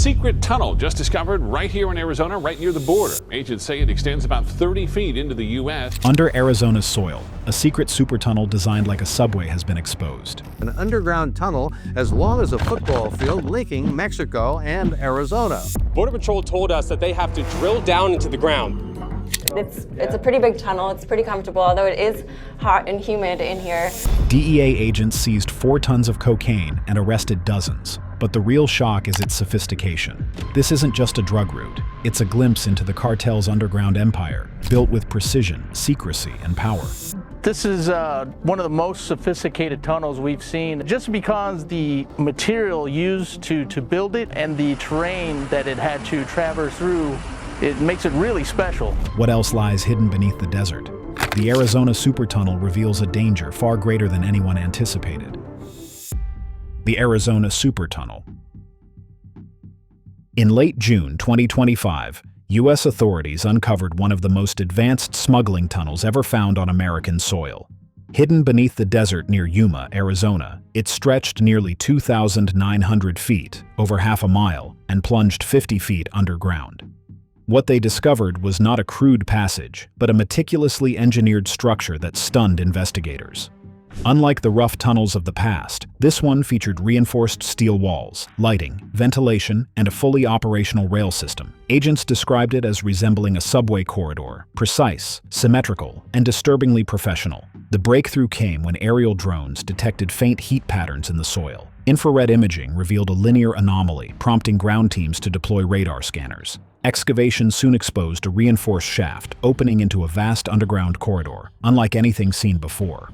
secret tunnel just discovered right here in Arizona, right near the border. Agents say it extends about 30 feet into the U.S. Under Arizona's soil, a secret super tunnel designed like a subway has been exposed. An underground tunnel as long as a football field linking Mexico and Arizona. Border Patrol told us that they have to drill down into the ground. It's a pretty big tunnel. It's pretty comfortable, although it is hot and humid in here. DEA agents seized 4 tons of cocaine and arrested dozens. But the real shock is its sophistication. This isn't just a drug route. It's a glimpse into the cartel's underground empire, built with precision, secrecy, and power. This is one of the most sophisticated tunnels we've seen, just because the material used to build it and the terrain that it had to traverse through, it makes it really special. What else lies hidden beneath the desert? The Arizona super tunnel reveals a danger far greater than anyone anticipated. The Arizona super tunnel. In late June 2025, U.S. authorities uncovered one of the most advanced smuggling tunnels ever found on American soil. Hidden beneath the desert near Yuma, Arizona, it stretched nearly 2,900 feet, over half a mile, and plunged 50 feet underground. What they discovered was not a crude passage, but a meticulously engineered structure that stunned investigators. Unlike the rough tunnels of the past, this one featured reinforced steel walls, lighting, ventilation, and a fully operational rail system. Agents described it as resembling a subway corridor, precise, symmetrical, and disturbingly professional. The breakthrough came when aerial drones detected faint heat patterns in the soil. Infrared imaging revealed a linear anomaly, prompting ground teams to deploy radar scanners. Excavation soon exposed a reinforced shaft opening into a vast underground corridor, unlike anything seen before.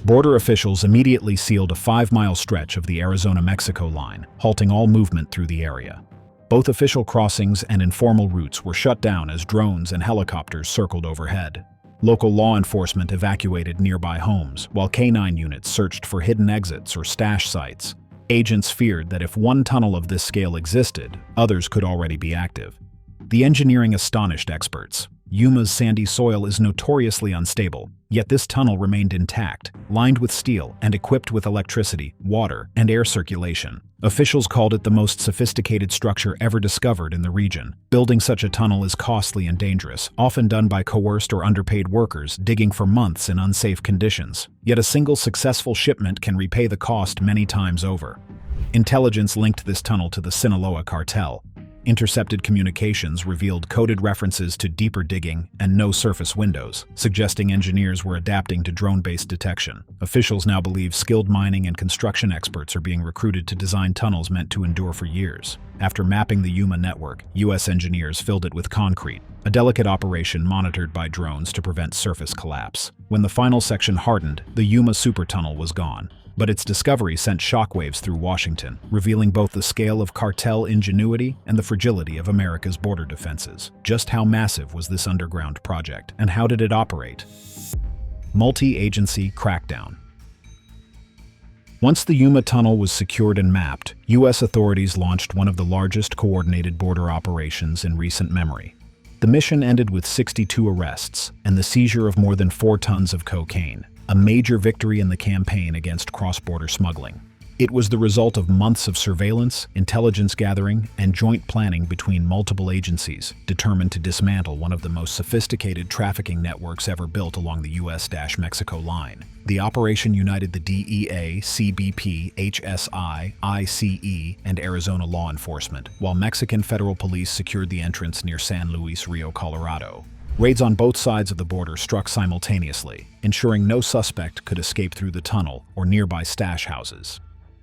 Border officials immediately sealed a 5-mile stretch of the Arizona-Mexico line, halting all movement through the area. Both official crossings and informal routes were shut down as drones and helicopters circled overhead. Local law enforcement evacuated nearby homes, while K-9 units searched for hidden exits or stash sites. Agents feared that if one tunnel of this scale existed, others could already be active. The engineering astonished experts. Yuma's sandy soil is notoriously unstable, yet this tunnel remained intact, lined with steel and equipped with electricity, water, and air circulation. Officials called it the most sophisticated structure ever discovered in the region. Building such a tunnel is costly and dangerous, often done by coerced or underpaid workers digging for months in unsafe conditions. Yet a single successful shipment can repay the cost many times over. Intelligence linked this tunnel to the Sinaloa cartel. Intercepted communications revealed coded references to deeper digging and no surface windows, suggesting engineers were adapting to drone-based detection. Officials now believe skilled mining and construction experts are being recruited to design tunnels meant to endure for years. After mapping the Yuma network, U.S. engineers filled it with concrete, a delicate operation monitored by drones to prevent surface collapse. When the final section hardened, the Yuma super tunnel was gone. But its discovery sent shockwaves through Washington, revealing both the scale of cartel ingenuity and the fragility of America's border defenses. Just how massive was this underground project, and how did it operate? Multi-agency crackdown. Once the Yuma tunnel was secured and mapped, U.S. authorities launched one of the largest coordinated border operations in recent memory. The mission ended with 62 arrests and the seizure of more than 4 tons of cocaine. A major victory in the campaign against cross-border smuggling. It was the result of months of surveillance, intelligence gathering, and joint planning between multiple agencies, determined to dismantle one of the most sophisticated trafficking networks ever built along the U.S.-Mexico line. The operation united the DEA, CBP, HSI, ICE, and Arizona law enforcement, while Mexican federal police secured the entrance near San Luis Rio, Colorado. Raids on both sides of the border struck simultaneously, ensuring no suspect could escape through the tunnel or nearby stash houses.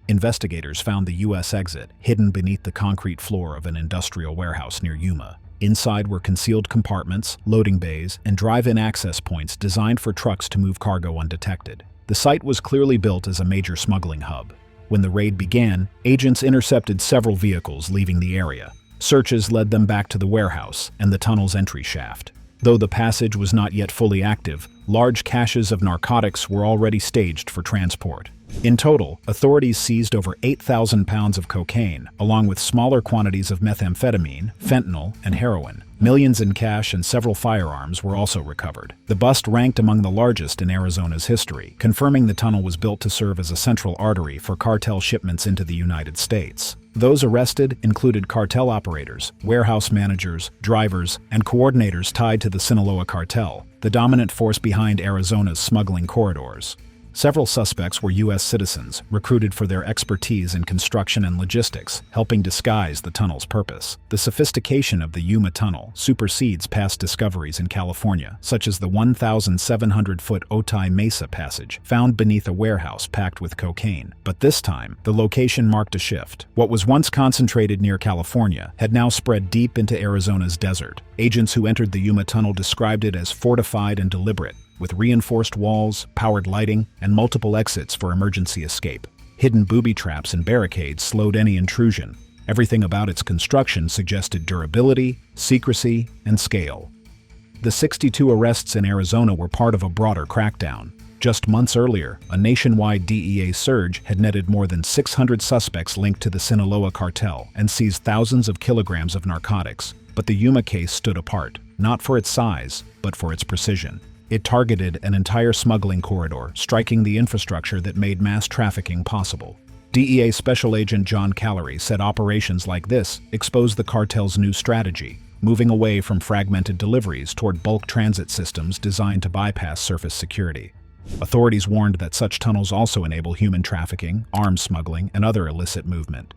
Investigators found the U.S. exit hidden beneath the concrete floor of an industrial warehouse near Yuma. Inside were concealed compartments, loading bays, and drive-in access points designed for trucks to move cargo undetected. The site was clearly built as a major smuggling hub. When the raid began, agents intercepted several vehicles leaving the area. Searches led them back to the warehouse and the tunnel's entry shaft. Though the passage was not yet fully active, large caches of narcotics were already staged for transport. In total, authorities seized over 8,000 pounds of cocaine, along with smaller quantities of methamphetamine, fentanyl, and heroin. Millions in cash and several firearms were also recovered. The bust ranked among the largest in Arizona's history, confirming the tunnel was built to serve as a central artery for cartel shipments into the United States. Those arrested included cartel operators, warehouse managers, drivers, and coordinators tied to the Sinaloa cartel, the dominant force behind Arizona's smuggling corridors. Several suspects were U.S. citizens, recruited for their expertise in construction and logistics, helping disguise the tunnel's purpose. The sophistication of the Yuma Tunnel supersedes past discoveries in California, such as the 1,700-foot Otay Mesa Passage, found beneath a warehouse packed with cocaine. But this time, the location marked a shift. What was once concentrated near California had now spread deep into Arizona's desert. Agents who entered the Yuma Tunnel described it as fortified and deliberate, with reinforced walls, powered lighting, and multiple exits for emergency escape. Hidden booby traps and barricades slowed any intrusion. Everything about its construction suggested durability, secrecy, and scale. The 62 arrests in Arizona were part of a broader crackdown. Just months earlier, a nationwide DEA surge had netted more than 600 suspects linked to the Sinaloa cartel and seized thousands of kilograms of narcotics. But the Yuma case stood apart, not for its size, but for its precision. It targeted an entire smuggling corridor, striking the infrastructure that made mass trafficking possible. DEA Special Agent John Callery said operations like this expose the cartel's new strategy, moving away from fragmented deliveries toward bulk transit systems designed to bypass surface security. Authorities warned that such tunnels also enable human trafficking, arms smuggling, and other illicit movement.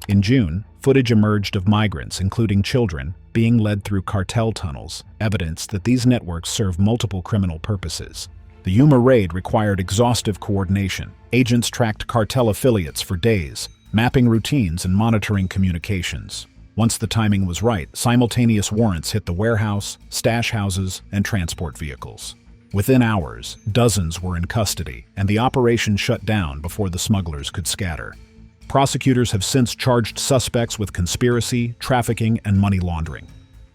In June, footage emerged of migrants, including children, being led through cartel tunnels, evidence that these networks serve multiple criminal purposes. The Yuma raid required exhaustive coordination. Agents tracked cartel affiliates for days, mapping routines and monitoring communications. Once the timing was right, simultaneous warrants hit the warehouse, stash houses, and transport vehicles. Within hours, dozens were in custody, and the operation shut down before the smugglers could scatter. Prosecutors have since charged suspects with conspiracy, trafficking, and money laundering.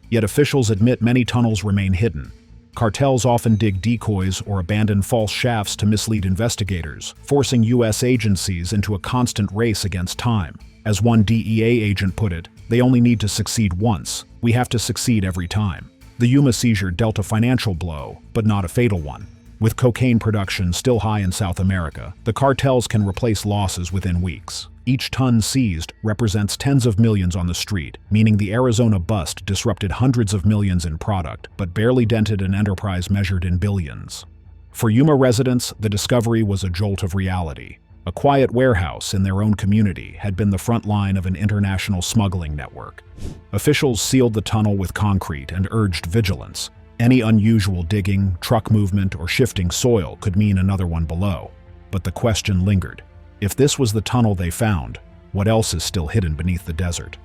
Yet officials admit many tunnels remain hidden. Cartels often dig decoys or abandon false shafts to mislead investigators, forcing U.S. agencies into a constant race against time. As one DEA agent put it, they only need to succeed once. We have to succeed every time. The Yuma seizure dealt a financial blow, but not a fatal one. With cocaine production still high in South America, the cartels can replace losses within weeks. Each ton seized represents tens of millions on the street, meaning the Arizona bust disrupted hundreds of millions in product, but barely dented an enterprise measured in billions. For Yuma residents, the discovery was a jolt of reality. A quiet warehouse in their own community had been the front line of an international smuggling network. Officials sealed the tunnel with concrete and urged vigilance. Any unusual digging, truck movement, or shifting soil could mean another one below. But the question lingered. If this was the tunnel they found, what else is still hidden beneath the desert?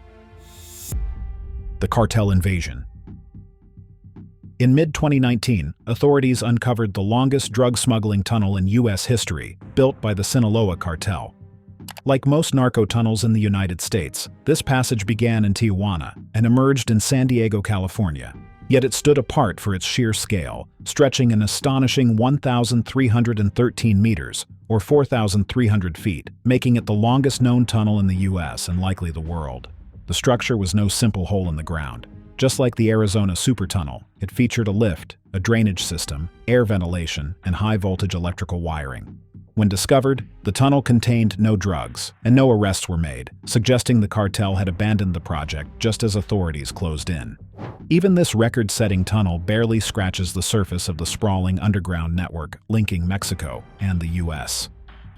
The cartel invasion. In mid-2019, authorities uncovered the longest drug smuggling tunnel in U.S. history, built by the Sinaloa cartel. Like most narco tunnels in the United States, this passage began in Tijuana and emerged in San Diego, California. Yet it stood apart for its sheer scale, stretching an astonishing 1,313 meters, or 4,300 feet, making it the longest known tunnel in the U.S. and likely the world. The structure was no simple hole in the ground. Just like the Arizona Supertunnel, it featured a lift, a drainage system, air ventilation, and high-voltage electrical wiring. When discovered, the tunnel contained no drugs, and no arrests were made, suggesting the cartel had abandoned the project just as authorities closed in. Even this record-setting tunnel barely scratches the surface of the sprawling underground network linking Mexico and the U.S.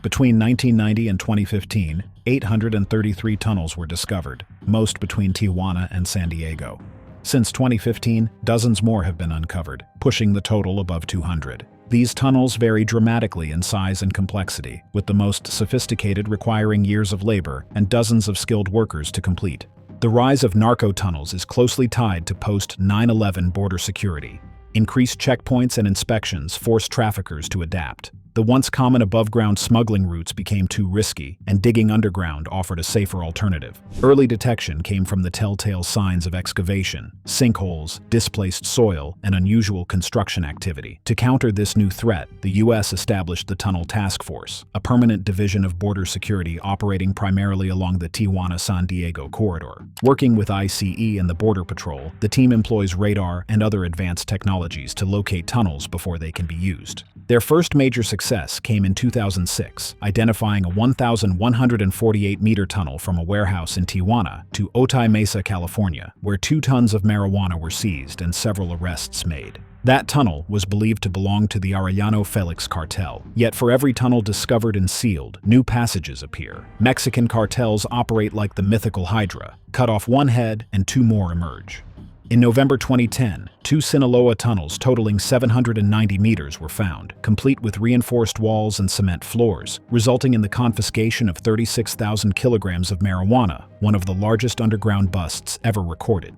Between 1990 and 2015, 833 tunnels were discovered, most between Tijuana and San Diego. Since 2015, dozens more have been uncovered, pushing the total above 200. These tunnels vary dramatically in size and complexity, with the most sophisticated requiring years of labor and dozens of skilled workers to complete. The rise of narco tunnels is closely tied to post-9/11 border security. Increased checkpoints and inspections force traffickers to adapt. The once common above-ground smuggling routes became too risky, and digging underground offered a safer alternative. Early detection came from the telltale signs of excavation, sinkholes, displaced soil, and unusual construction activity. To counter this new threat, the U.S. established the Tunnel Task Force, a permanent division of border security operating primarily along the Tijuana-San Diego corridor. Working with ICE and the Border Patrol, the team employs radar and other advanced technologies to locate tunnels before they can be used. Their first major success came in 2006, identifying a 1,148-meter tunnel from a warehouse in Tijuana to Otay Mesa, California, where 2 tons of marijuana were seized and several arrests made. That tunnel was believed to belong to the Arellano Felix cartel. Yet for every tunnel discovered and sealed, new passages appear. Mexican cartels operate like the mythical Hydra, cut off one head and 2 more emerge. In November 2010, 2 Sinaloa tunnels totaling 790 meters were found, complete with reinforced walls and cement floors, resulting in the confiscation of 36,000 kilograms of marijuana, one of the largest underground busts ever recorded.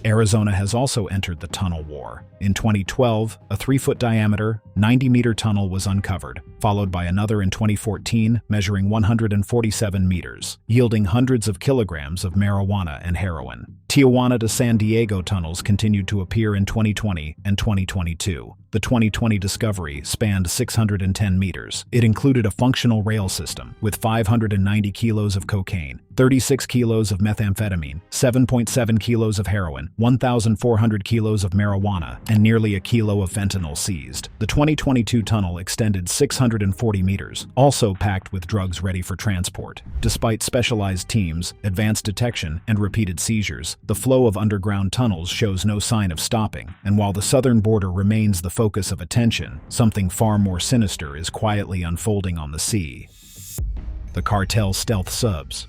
Arizona has also entered the tunnel war. In 2012, a 3-foot diameter, 90-meter tunnel was uncovered, followed by another in 2014 measuring 147 meters, yielding hundreds of kilograms of marijuana and heroin. Tijuana to San Diego tunnels continued to appear in 2020 and 2022. The 2020 discovery spanned 610 meters. It included a functional rail system with 590 kilos of cocaine, 36 kilos of methamphetamine, 7.7 kilos of heroin, 1,400 kilos of marijuana, and nearly a kilo of fentanyl seized. The 2022 tunnel extended 640 meters, also packed with drugs ready for transport. Despite specialized teams, advanced detection, and repeated seizures, the flow of underground tunnels shows no sign of stopping, and while the southern border remains the focus of attention, something far more sinister is quietly unfolding on the sea. The cartel stealth subs.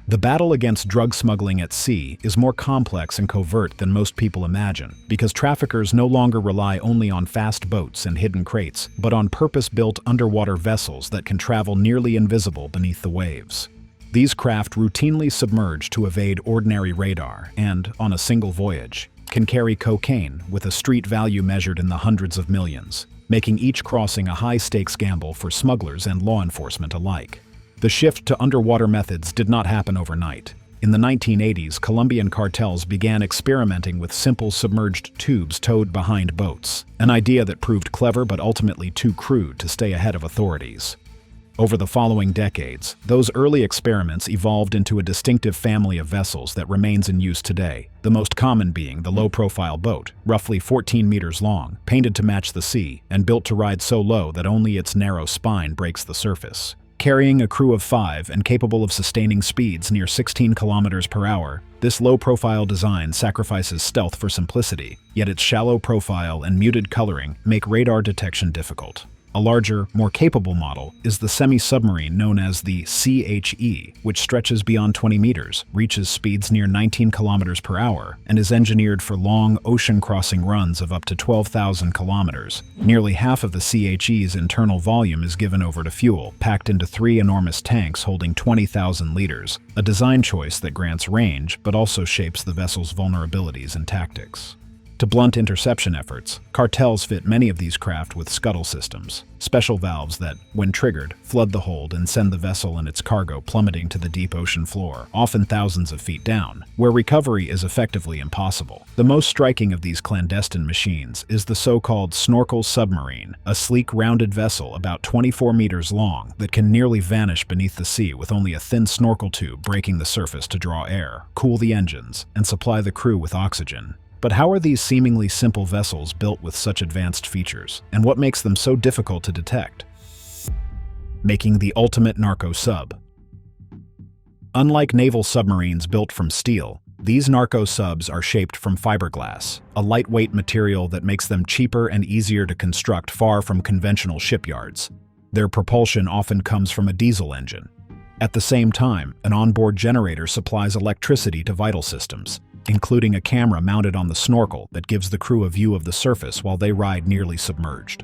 The battle against drug smuggling at sea is more complex and covert than most people imagine, because traffickers no longer rely only on fast boats and hidden crates, but on purpose-built underwater vessels that can travel nearly invisible beneath the waves. These craft routinely submerge to evade ordinary radar and, on a single voyage, can carry cocaine with a street value measured in the hundreds of millions, making each crossing a high-stakes gamble for smugglers and law enforcement alike. The shift to underwater methods did not happen overnight. In the 1980s, Colombian cartels began experimenting with simple submerged tubes towed behind boats, an idea that proved clever but ultimately too crude to stay ahead of authorities. Over the following decades, those early experiments evolved into a distinctive family of vessels that remains in use today, the most common being the low-profile boat, roughly 14 meters long, painted to match the sea, and built to ride so low that only its narrow spine breaks the surface. Carrying a crew of 5 and capable of sustaining speeds near 16 kilometers per hour, this low-profile design sacrifices stealth for simplicity, yet its shallow profile and muted coloring make radar detection difficult. A larger, more capable model is the semi-submarine known as the CHE, which stretches beyond 20 meters, reaches speeds near 19 kilometers per hour, and is engineered for long ocean-crossing runs of up to 12,000 kilometers. Nearly half of the CHE's internal volume is given over to fuel, packed into 3 enormous tanks holding 20,000 liters, a design choice that grants range but also shapes the vessel's vulnerabilities and tactics. To blunt interception efforts, cartels fit many of these craft with scuttle systems, special valves that, when triggered, flood the hold and send the vessel and its cargo plummeting to the deep ocean floor, often thousands of feet down, where recovery is effectively impossible. The most striking of these clandestine machines is the so-called snorkel submarine, a sleek, rounded vessel about 24 meters long that can nearly vanish beneath the sea with only a thin snorkel tube breaking the surface to draw air, cool the engines, and supply the crew with oxygen. But how are these seemingly simple vessels built with such advanced features, and what makes them so difficult to detect? Making the ultimate narco sub. Unlike naval submarines built from steel, these narco subs are shaped from fiberglass, a lightweight material that makes them cheaper and easier to construct far from conventional shipyards. Their propulsion often comes from a diesel engine. At the same time, an onboard generator supplies electricity to vital systems, including a camera mounted on the snorkel that gives the crew a view of the surface while they ride nearly submerged.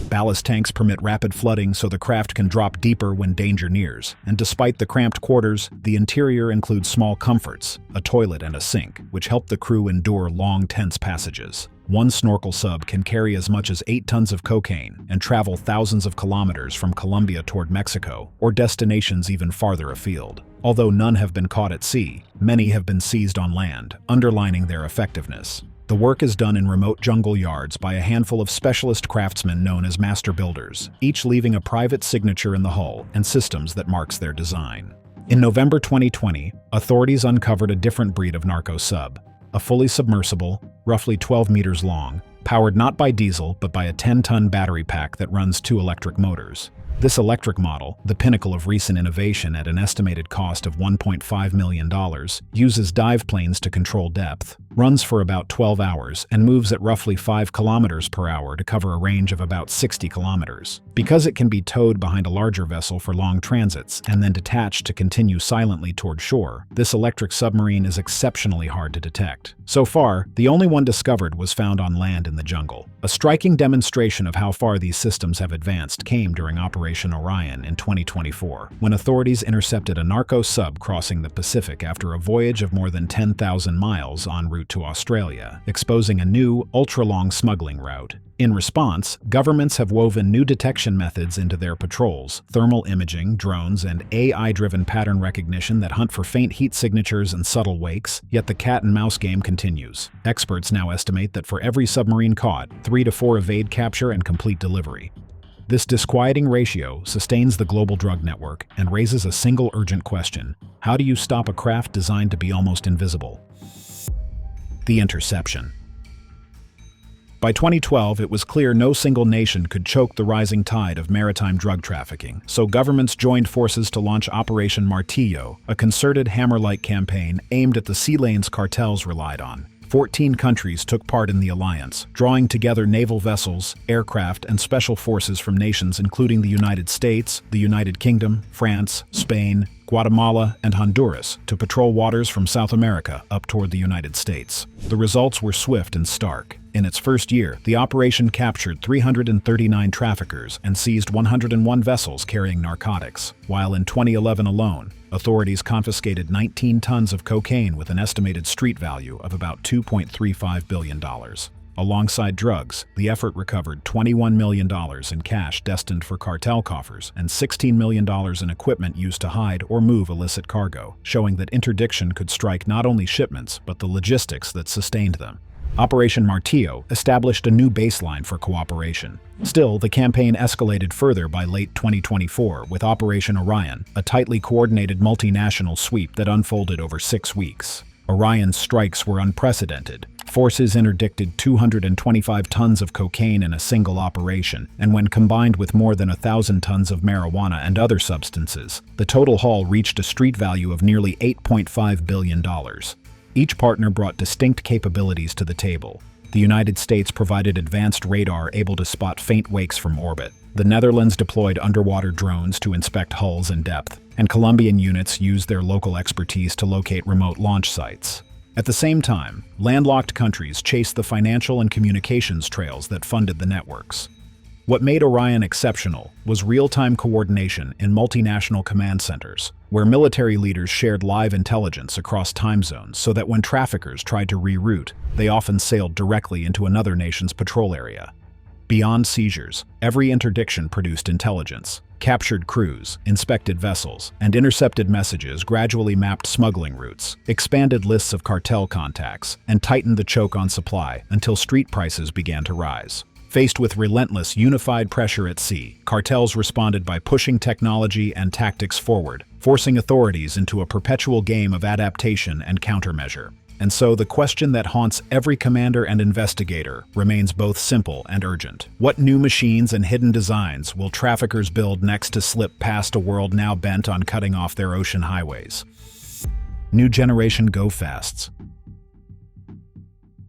Ballast tanks permit rapid flooding so the craft can drop deeper when danger nears, and despite the cramped quarters, the interior includes small comforts, a toilet and a sink, which help the crew endure long, tense passages. One snorkel sub can carry as much as 8 tons of cocaine and travel thousands of kilometers from Colombia toward Mexico or destinations even farther afield. Although none have been caught at sea, many have been seized on land, underlining their effectiveness. The work is done in remote jungle yards by a handful of specialist craftsmen known as master builders, each leaving a private signature in the hull and systems that marks their design. In November 2020, authorities uncovered a different breed of narco sub, a fully submersible, roughly 12 meters long, powered not by diesel but by a 10-ton battery pack that runs 2 electric motors. This electric model, the pinnacle of recent innovation at an estimated cost of $1.5 million, uses dive planes to control depth, runs for about 12 hours, and moves at roughly 5 kilometers per hour to cover a range of about 60 kilometers. Because it can be towed behind a larger vessel for long transits and then detached to continue silently toward shore, this electric submarine is exceptionally hard to detect. So far, the only one discovered was found on land in the jungle. A striking demonstration of how far these systems have advanced came during Operation Orion in 2024, when authorities intercepted a narco sub crossing the Pacific after a voyage of more than 10,000 miles en route to Australia, exposing a new, ultra-long smuggling route. In response, governments have woven new detection methods into their patrols: thermal imaging, drones, and AI-driven pattern recognition that hunt for faint heat signatures and subtle wakes, yet the cat-and-mouse game continues. Experts now estimate that for every submarine caught, 3 to 4 evade capture and complete delivery. This disquieting ratio sustains the global drug network and raises a single urgent question: how do you stop a craft designed to be almost invisible? The interception. By 2012, it was clear no single nation could choke the rising tide of maritime drug trafficking, so governments joined forces to launch Operation Martillo, a concerted hammer-like campaign aimed at the sea lanes cartels relied on. 14 countries took part in the alliance, drawing together naval vessels, aircraft, and special forces from nations including the United States, the United Kingdom, France, Spain, Guatemala, and Honduras to patrol waters from South America up toward the United States. The results were swift and stark. In its first year, the operation captured 339 traffickers and seized 101 vessels carrying narcotics, while in 2011 alone, authorities confiscated 19 tons of cocaine with an estimated street value of about $2.35 billion. Alongside drugs, the effort recovered $21 million in cash destined for cartel coffers and $16 million in equipment used to hide or move illicit cargo, showing that interdiction could strike not only shipments but the logistics that sustained them. Operation Martillo established a new baseline for cooperation. Still, the campaign escalated further by late 2024 with Operation Orion, a tightly coordinated multinational sweep that unfolded over 6 weeks. Orion's strikes were unprecedented. Forces interdicted 225 tons of cocaine in a single operation, and when combined with more than 1,000 tons of marijuana and other substances, the total haul reached a street value of nearly $8.5 billion. Each partner brought distinct capabilities to the table. The United States provided advanced radar able to spot faint wakes from orbit. The Netherlands deployed underwater drones to inspect hulls in depth, and Colombian units used their local expertise to locate remote launch sites. At the same time, landlocked countries chased the financial and communications trails that funded the networks. What made Orion exceptional was real-time coordination in multinational command centers, where military leaders shared live intelligence across time zones so that when traffickers tried to reroute, they often sailed directly into another nation's patrol area. Beyond seizures, every interdiction produced intelligence. Captured crews, inspected vessels, and intercepted messages gradually mapped smuggling routes, expanded lists of cartel contacts, and tightened the choke on supply until street prices began to rise. Faced with relentless, unified pressure at sea, cartels responded by pushing technology and tactics forward, forcing authorities into a perpetual game of adaptation and countermeasure. And so the question that haunts every commander and investigator remains both simple and urgent. What new machines and hidden designs will traffickers build next to slip past a world now bent on cutting off their ocean highways? New generation go-fasts.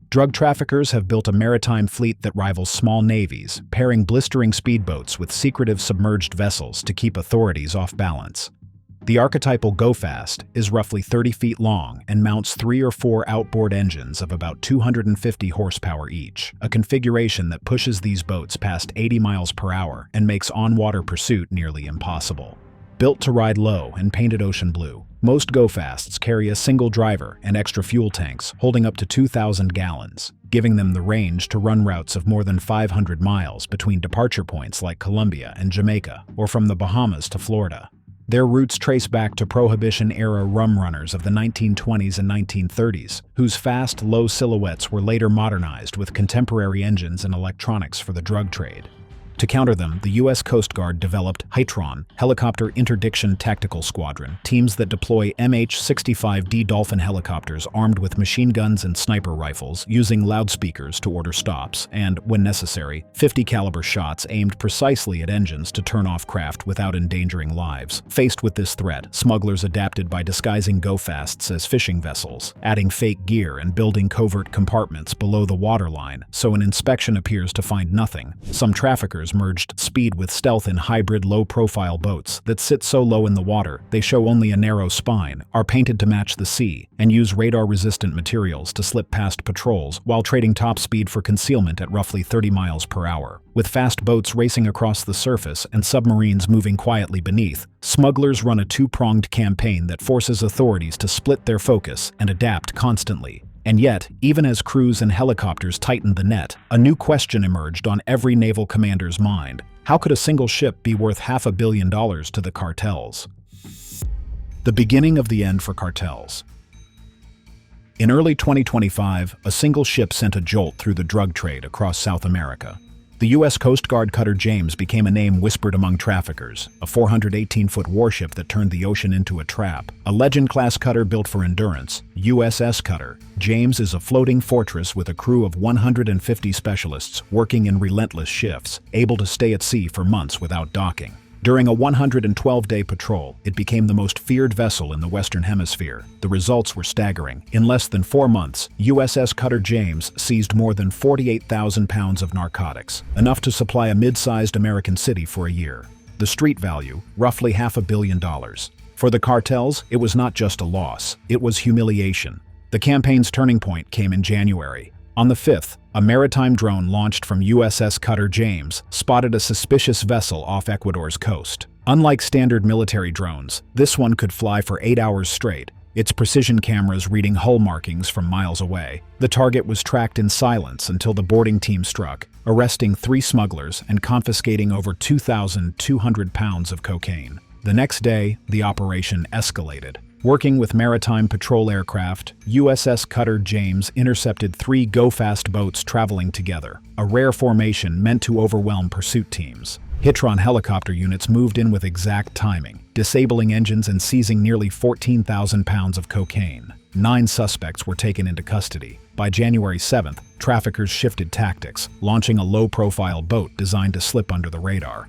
Drug traffickers have built a maritime fleet that rivals small navies, pairing blistering speedboats with secretive submerged vessels to keep authorities off balance. The archetypal go-fast is roughly 30 feet long and mounts 3 or 4 outboard engines of about 250 horsepower each, a configuration that pushes these boats past 80 miles per hour and makes on-water pursuit nearly impossible. Built to ride low and painted ocean blue, most go-fasts carry a single driver and extra fuel tanks holding up to 2,000 gallons. giving them the range to run routes of more than 500 miles between departure points like Colombia and Jamaica, or from the Bahamas to Florida. Their roots trace back to Prohibition-era rum runners of the 1920s and 1930s, whose fast, low silhouettes were later modernized with contemporary engines and electronics for the drug trade. To counter them, the U.S. Coast Guard developed HITRON, Helicopter Interdiction Tactical Squadron, teams that deploy MH-65D Dolphin helicopters armed with machine guns and sniper rifles, using loudspeakers to order stops, and, when necessary, 50-caliber shots aimed precisely at engines to turn off craft without endangering lives. Faced with this threat, smugglers adapted by disguising go-fasts as fishing vessels, adding fake gear and building covert compartments below the waterline so an inspection appears to find nothing. Some traffickers merged speed with stealth in hybrid low-profile boats that sit so low in the water they show only a narrow spine, are painted to match the sea, and use radar-resistant materials to slip past patrols while trading top speed for concealment at roughly 30 miles per hour. With fast boats racing across the surface and submarines moving quietly beneath, smugglers run a two-pronged campaign that forces authorities to split their focus and adapt constantly. And yet, even as crews and helicopters tightened the net, a new question emerged on every naval commander's mind. How could a single ship be worth $500 million to the cartels? The beginning of the end for cartels. In early 2025, a single ship sent a jolt through the drug trade across South America. The U.S. Coast Guard cutter James became a name whispered among traffickers, a 418-foot warship that turned the ocean into a trap. A Legend-class cutter built for endurance, USS Cutter, James is a floating fortress with a crew of 150 specialists working in relentless shifts, able to stay at sea for months without docking. During a 112-day patrol, it became the most feared vessel in the Western Hemisphere. The results were staggering. In less than 4 months, USS Cutter James seized more than 48,000 pounds of narcotics, enough to supply a mid-sized American city for a year. The street value, roughly $500 million. For the cartels, it was not just a loss, it was humiliation. The campaign's turning point came in January. On the 5th, a maritime drone launched from USS Cutter James spotted a suspicious vessel off Ecuador's coast. Unlike standard military drones, this one could fly for 8 hours straight, its precision cameras reading hull markings from miles away. The target was tracked in silence until the boarding team struck, arresting 3 smugglers and confiscating over 2,200 pounds of cocaine. The next day, the operation escalated. Working with maritime patrol aircraft, USS Cutter James intercepted 3 go-fast boats traveling together, a rare formation meant to overwhelm pursuit teams. HITRON helicopter units moved in with exact timing, disabling engines and seizing nearly 14,000 pounds of cocaine. 9 suspects were taken into custody. By January 7th, traffickers shifted tactics, launching a low-profile boat designed to slip under the radar.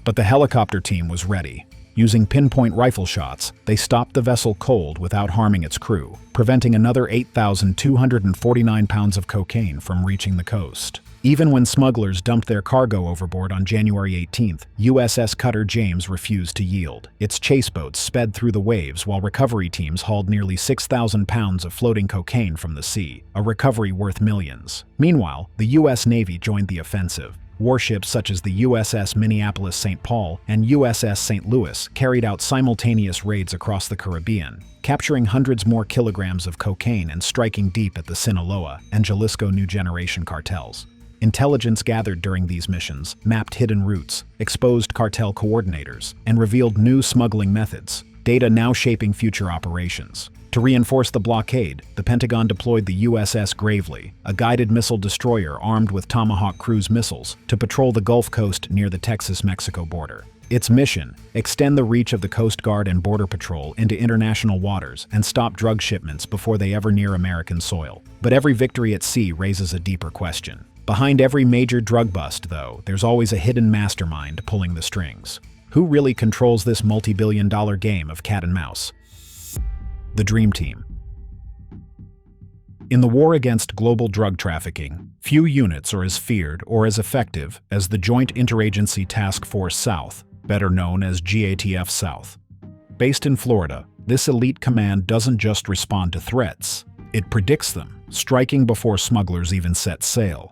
But the helicopter team was ready. Using pinpoint rifle shots, they stopped the vessel cold without harming its crew, preventing another 8,249 pounds of cocaine from reaching the coast. Even when smugglers dumped their cargo overboard on January 18th, USS Cutter James refused to yield. Its chase boats sped through the waves while recovery teams hauled nearly 6,000 pounds of floating cocaine from the sea, a recovery worth millions. Meanwhile, the U.S. Navy joined the offensive. Warships such as the USS Minneapolis-St. Paul and USS St. Louis carried out simultaneous raids across the Caribbean, capturing hundreds more kilograms of cocaine and striking deep at the Sinaloa and Jalisco New Generation cartels. Intelligence gathered during these missions mapped hidden routes, exposed cartel coordinators, and revealed new smuggling methods, data now shaping future operations. To reinforce the blockade, the Pentagon deployed the USS Gravely, a guided missile destroyer armed with Tomahawk cruise missiles, to patrol the Gulf Coast near the Texas-Mexico border. Its mission: extend the reach of the Coast Guard and Border Patrol into international waters and stop drug shipments before they ever near American soil. But every victory at sea raises a deeper question. Behind every major drug bust, though, there's always a hidden mastermind pulling the strings. Who really controls this multi-billion-dollar game of cat and mouse? The Dream Team. In the war against global drug trafficking, few units are as feared or as effective as the Joint Interagency Task Force South, better known as GATF South. Based in Florida, this elite command doesn't just respond to threats, it predicts them, striking before smugglers even set sail.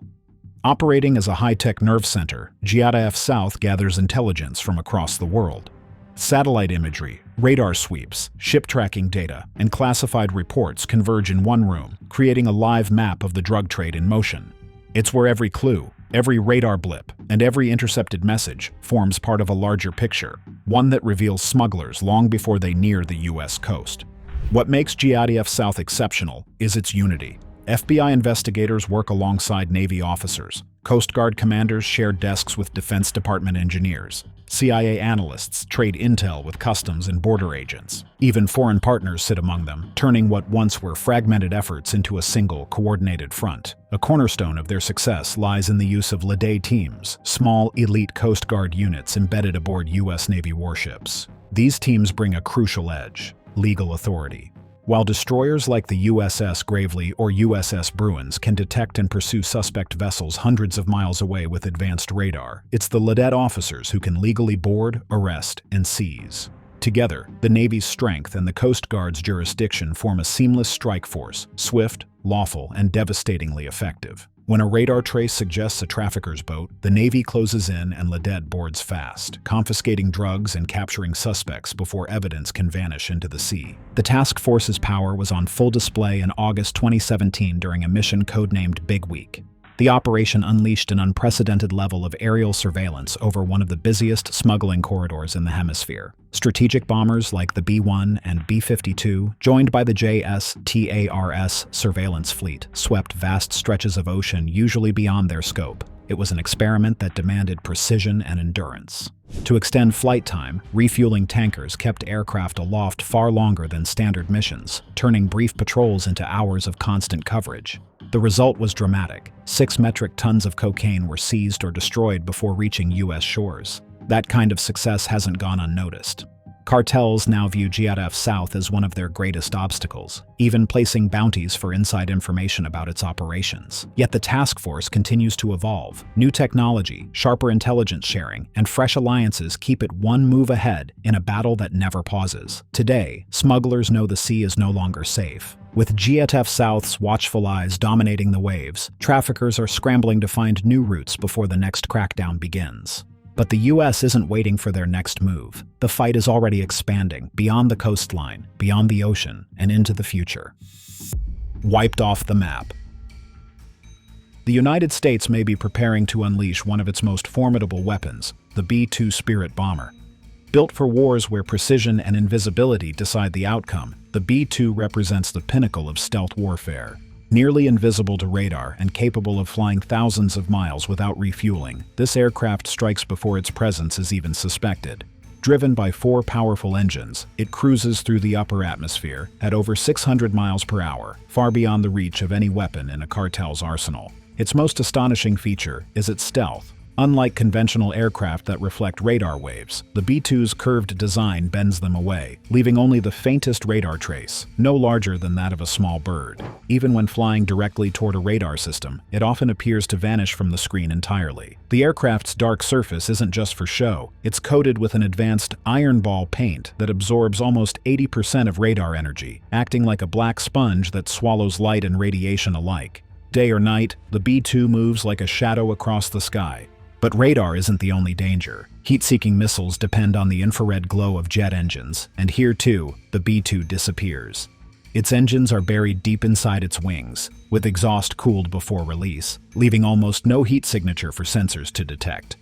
Operating as a high-tech nerve center, GATF South gathers intelligence from across the world. Satellite imagery, radar sweeps, ship tracking data, and classified reports converge in one room, creating a live map of the drug trade in motion. It's where every clue, every radar blip, and every intercepted message forms part of a larger picture, one that reveals smugglers long before they near the U.S. coast. What makes GIDF South exceptional is its unity. FBI investigators work alongside Navy officers. Coast Guard commanders share desks with Defense Department engineers. CIA analysts trade intel with customs and border agents. Even foreign partners sit among them, turning what once were fragmented efforts into a single, coordinated front. A cornerstone of their success lies in the use of LEDE teams, small, elite Coast Guard units embedded aboard U.S. Navy warships. These teams bring a crucial edge: legal authority. While destroyers like the USS Gravely or USS Bruins can detect and pursue suspect vessels hundreds of miles away with advanced radar, it's the LEDE officers who can legally board, arrest, and seize. Together, the Navy's strength and the Coast Guard's jurisdiction form a seamless strike force, swift, lawful, and devastatingly effective. When a radar trace suggests a trafficker's boat, the Navy closes in and LEDE boards fast, confiscating drugs and capturing suspects before evidence can vanish into the sea. The task force's power was on full display in August 2017 during a mission codenamed Big Week. The operation unleashed an unprecedented level of aerial surveillance over one of the busiest smuggling corridors in the hemisphere. Strategic bombers like the B-1 and B-52, joined by the JSTARS surveillance fleet, swept vast stretches of ocean usually beyond their scope. It was an experiment that demanded precision and endurance. To extend flight time, refueling tankers kept aircraft aloft far longer than standard missions, turning brief patrols into hours of constant coverage. The result was dramatic. 6 metric tons of cocaine were seized or destroyed before reaching U.S. shores. That kind of success hasn't gone unnoticed. Cartels now view GIDF South as one of their greatest obstacles, even placing bounties for inside information about its operations. Yet the task force continues to evolve. New technology, sharper intelligence sharing, and fresh alliances keep it one move ahead in a battle that never pauses. Today, smugglers know the sea is no longer safe. With GIDF South's watchful eyes dominating the waves, traffickers are scrambling to find new routes before the next crackdown begins. But the U.S. isn't waiting for their next move. The fight is already expanding, beyond the coastline, beyond the ocean, and into the future. Wiped off the map. The United States may be preparing to unleash one of its most formidable weapons, the B-2 Spirit bomber. Built for wars where precision and invisibility decide the outcome, the B-2 represents the pinnacle of stealth warfare. Nearly invisible to radar and capable of flying thousands of miles without refueling, this aircraft strikes before its presence is even suspected. Driven by 4 powerful engines, it cruises through the upper atmosphere at over 600 miles per hour, far beyond the reach of any weapon in a cartel's arsenal. Its most astonishing feature is its stealth. Unlike conventional aircraft that reflect radar waves, the B-2's curved design bends them away, leaving only the faintest radar trace, no larger than that of a small bird. Even when flying directly toward a radar system, it often appears to vanish from the screen entirely. The aircraft's dark surface isn't just for show, it's coated with an advanced iron ball paint that absorbs almost 80% of radar energy, acting like a black sponge that swallows light and radiation alike. Day or night, the B-2 moves like a shadow across the sky. But radar isn't the only danger. Heat-seeking missiles depend on the infrared glow of jet engines, and here too, the B-2 disappears. Its engines are buried deep inside its wings, with exhaust cooled before release, leaving almost no heat signature for sensors to detect.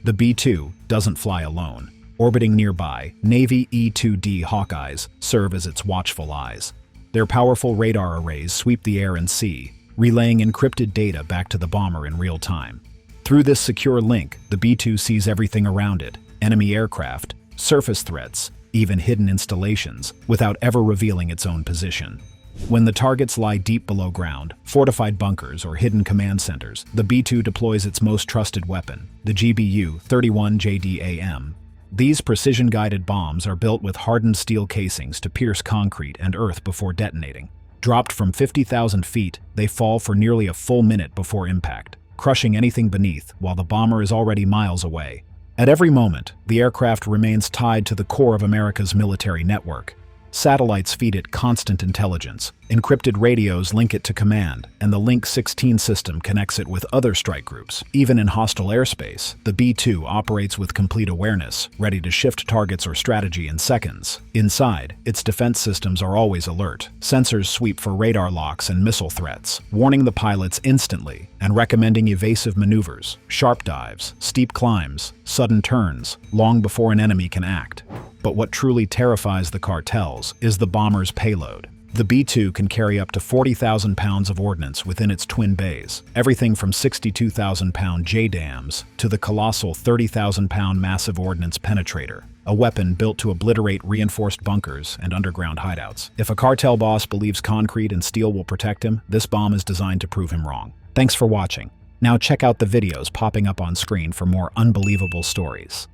The B-2 doesn't fly alone. Orbiting nearby, Navy E-2D Hawkeyes serve as its watchful eyes. Their powerful radar arrays sweep the air and sea, relaying encrypted data back to the bomber in real time. Through this secure link, the B-2 sees everything around it: enemy aircraft, surface threats, even hidden installations, without ever revealing its own position. When the targets lie deep below ground, fortified bunkers, or hidden command centers, the B-2 deploys its most trusted weapon, the GBU-31JDAM. These precision-guided bombs are built with hardened steel casings to pierce concrete and earth before detonating. Dropped from 50,000 feet, they fall for nearly a full minute before impact, crushing anything beneath while the bomber is already miles away. At every moment, the aircraft remains tied to the core of America's military network. Satellites feed it constant intelligence. Encrypted radios link it to command, and the Link 16 system connects it with other strike groups. Even in hostile airspace, the B-2 operates with complete awareness, ready to shift targets or strategy in seconds. Inside, its defense systems are always alert. Sensors sweep for radar locks and missile threats, warning the pilots instantly and recommending evasive maneuvers, sharp dives, steep climbs, sudden turns, long before an enemy can act. But what truly terrifies the cartels is the bomber's payload. The B-2 can carry up to 40,000 pounds of ordnance within its twin bays, everything from 62,000-pound JDAMs to the colossal 30,000-pound massive ordnance penetrator, a weapon built to obliterate reinforced bunkers and underground hideouts. If a cartel boss believes concrete and steel will protect him, this bomb is designed to prove him wrong. Thanks for watching. Now check out the videos popping up on screen for more unbelievable stories.